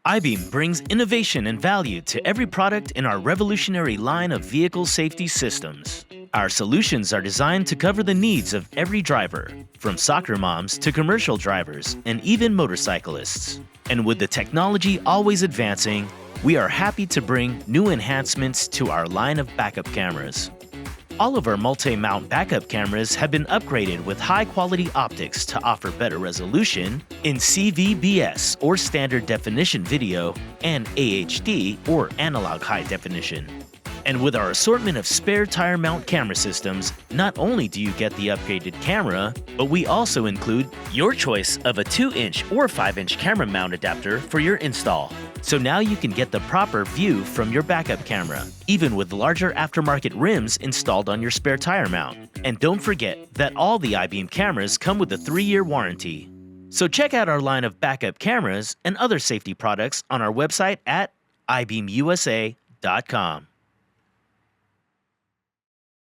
iBeam brings innovation and value to every product in our revolutionary line of vehicle safety systems. Our solutions are designed to cover the needs of every driver, from soccer moms to commercial drivers and even motorcyclists. And with the technology always advancing, we are happy to bring new enhancements to our line of backup cameras. All of our multi-mount backup cameras have been upgraded with high-quality optics to offer better resolution in CVBS or standard definition video and AHD or analog high definition. And with our assortment of spare tire mount camera systems, not only do you get the upgraded camera, but we also include your choice of a 2-inch or 5-inch camera mount adapter for your install. So now you can get the proper view from your backup camera, even with larger aftermarket rims installed on your spare tire mount. And don't forget that all the iBeam cameras come with a 3-year warranty. So check out our line of backup cameras and other safety products on our website at ibeamusa.com.